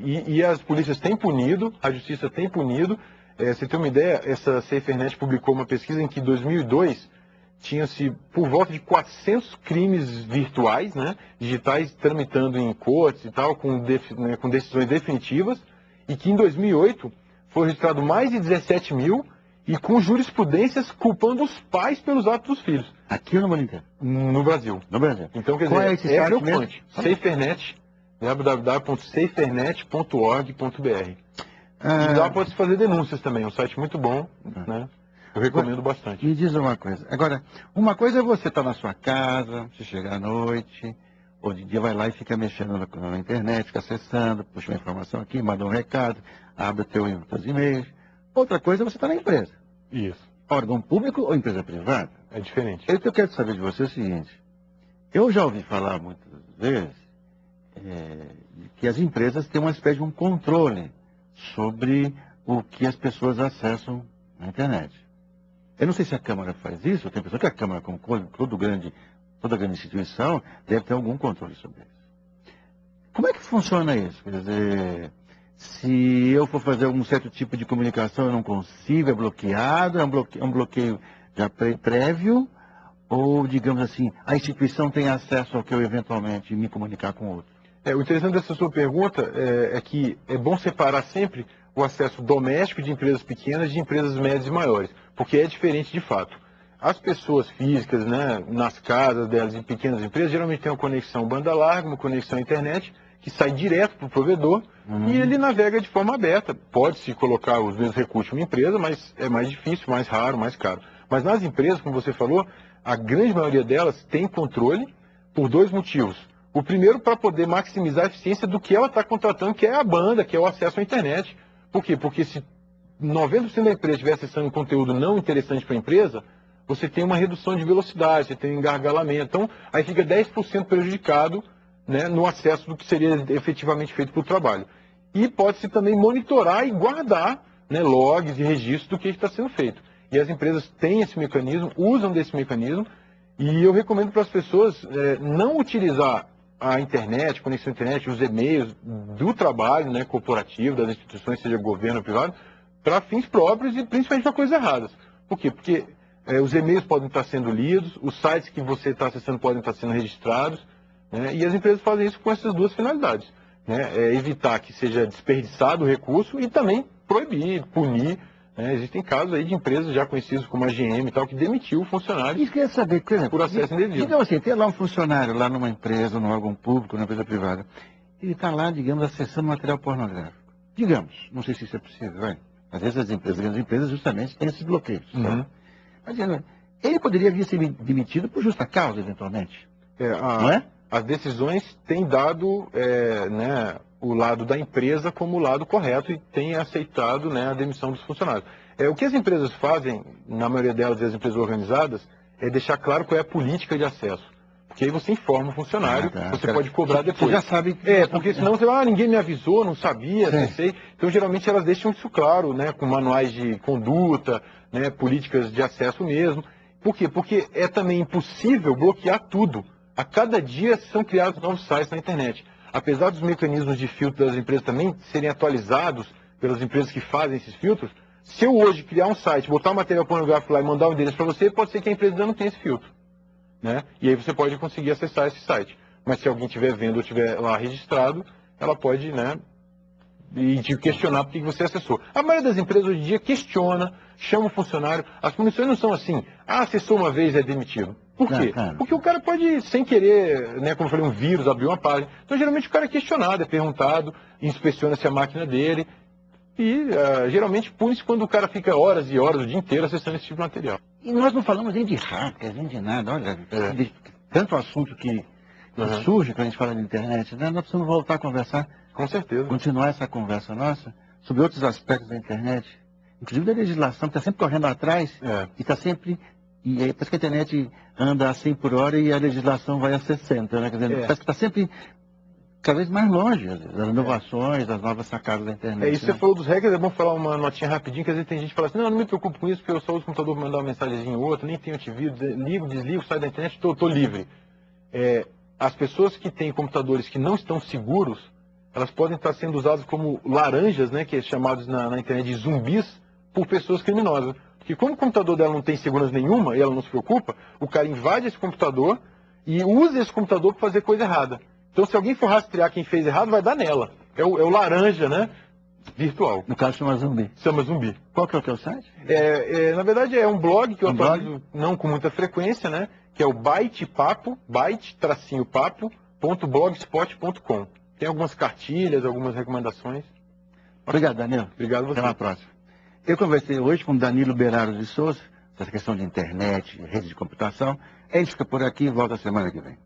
E as polícias têm punido, a justiça tem punido. Você tem uma ideia, essa SaferNet publicou uma pesquisa em que em 2002 tinha-se por volta de 400 crimes virtuais, né, digitais, tramitando em cortes e tal, com decisões definitivas, e que em 2008 foi registrado mais de 17 mil e com jurisprudências culpando os pais pelos atos dos filhos. Aqui ou no mundo inteiro? No Brasil. No Brasil. Então, quer Qual dizer, é esse site preocupante. SaferNet, www.safernet.org.br. E lá pode se fazer denúncias também, é um site muito bom, né? Eu recomendo bastante. Me diz uma coisa. Agora, uma coisa é você estar na sua casa, você chegar à noite, ou de dia vai lá e fica mexendo na internet, fica acessando, puxa uma informação aqui, manda um recado, abre teus e-mails. Outra coisa é você estar na empresa. Isso. Órgão público ou empresa privada? É diferente. O que eu quero saber de você é o seguinte. Eu já ouvi falar muitas vezes que as empresas têm uma espécie de um controle sobre o que as pessoas acessam na internet. Eu não sei se a Câmara faz isso, eu tenho a impressão que a Câmara, como toda grande instituição, deve ter algum controle sobre isso. Como é que funciona isso? Quer dizer, se eu for fazer algum certo tipo de comunicação, eu não consigo, é bloqueado, é um bloqueio já prévio, ou, digamos assim, a instituição tem acesso ao que eu eventualmente me comunicar com outro? O interessante dessa sua pergunta é que é bom separar sempre o acesso doméstico de empresas pequenas de empresas médias e maiores, porque é diferente de fato. As pessoas físicas, né, nas casas delas, em pequenas empresas, geralmente tem uma conexão banda larga, uma conexão internet, que sai direto para o provedor e ele navega de forma aberta. Pode-se colocar os mesmos recursos em uma empresa, mas é mais difícil, mais raro, mais caro. Mas nas empresas, como você falou, a grande maioria delas tem controle por dois motivos. O primeiro, para poder maximizar a eficiência do que ela está contratando, que é a banda, que é o acesso à internet. Por quê? Porque se 90% da empresa estiver acessando um conteúdo não interessante para a empresa, você tem uma redução de velocidade, você tem um engargalamento. Então, aí fica 10% prejudicado, né, no acesso do que seria efetivamente feito para o trabalho. E pode-se também monitorar e guardar, né, logs e registros do que está sendo feito. E as empresas têm esse mecanismo, usam desse mecanismo, e eu recomendo para as pessoas não utilizar a internet, conexão à internet, os e-mails do trabalho, né, corporativo, das instituições, seja governo ou privado, para fins próprios e principalmente para coisas erradas. Por quê? Porque os e-mails podem estar sendo lidos, os sites que você está acessando podem estar sendo registrados, né, e as empresas fazem isso com essas duas finalidades, né, evitar que seja desperdiçado o recurso e também proibir, punir. Existem casos aí de empresas já conhecidas como a GM e tal, que demitiu funcionários. Isso quer saber, por exemplo, por acesso indevido. Digamos assim, tem lá um funcionário lá numa empresa, num órgão público, numa empresa privada. Ele está lá, digamos, acessando material pornográfico. Digamos, não sei se isso é possível, vai. Às vezes as grandes empresas justamente têm esses bloqueios. Sabe? Mas ele poderia vir a ser demitido por justa causa, eventualmente. Não é? As decisões têm dado né, o lado da empresa como o lado correto e têm aceitado, né, a demissão dos funcionários. O que as empresas fazem, na maioria delas, as empresas organizadas, é deixar claro qual é a política de acesso. Porque aí você informa o funcionário, você pode cobrar depois. Você já sabe. Porque senão você ninguém me avisou, não sabia, não sei. Então, geralmente, elas deixam isso claro, né, com manuais de conduta, né, políticas de acesso mesmo. Por quê? Porque é também impossível bloquear tudo. A cada dia são criados novos sites na internet. Apesar dos mecanismos de filtro das empresas também serem atualizados pelas empresas que fazem esses filtros, se eu hoje criar um site, botar um material pornográfico lá e mandar o endereço para você, pode ser que a empresa ainda não tenha esse filtro, né? E aí você pode conseguir acessar esse site. Mas se alguém estiver vendo ou estiver lá registrado, ela pode, né, e te questionar por que você acessou. A maioria das empresas hoje em dia questiona, chama o funcionário. As punições não são assim, acessou uma vez é demitido. Por quê? Porque o cara pode, sem querer, né, como eu falei, um vírus, abrir uma página. Então, geralmente, o cara é questionado, é perguntado, inspeciona-se a máquina dele. E, geralmente, pune-se quando o cara fica horas e horas, o dia inteiro, acessando esse tipo de material. E nós não falamos nem de hacker, nem de nada. Olha, de tanto assunto que surge quando a gente fala de internet, né? Nós precisamos voltar a conversar. Com certeza. Continuar essa conversa nossa sobre outros aspectos da internet. Inclusive da legislação, que está sempre correndo atrás e está sempre... E aí parece que a internet anda a 100 por hora e a legislação vai a 60, né? Quer dizer, parece que está sempre cada vez mais longe das inovações, das novas sacadas da internet. Isso, né? Você falou dos hackers, é bom falar uma notinha rapidinho, que às vezes tem gente que fala assim, não me preocupo com isso, porque eu só uso o computador para mandar uma mensagenzinha ou outra, nem tenho antivírus, ligo, desligo, saio da internet, estou livre. As pessoas que têm computadores que não estão seguros, elas podem estar sendo usadas como laranjas, né, que é chamados na internet de zumbis, por pessoas criminosas. Porque como o computador dela não tem segurança nenhuma e ela não se preocupa, o cara invade esse computador e usa esse computador para fazer coisa errada. Então, se alguém for rastrear quem fez errado, vai dar nela. É o laranja, né? Virtual. No caso, chama Zumbi. Chama Zumbi. Qual que é o teu site? Na verdade, é um blog que eu Um atualizo não com muita frequência, né? Que é o byte-papo.blogspot.com. Tem algumas cartilhas, algumas recomendações. Obrigado, Danilo. Obrigado a você. Até a próxima. Eu conversei hoje com Danilo Beraro de Souza, essa questão de internet, rede de computação. É isso que é por aqui, volta semana que vem.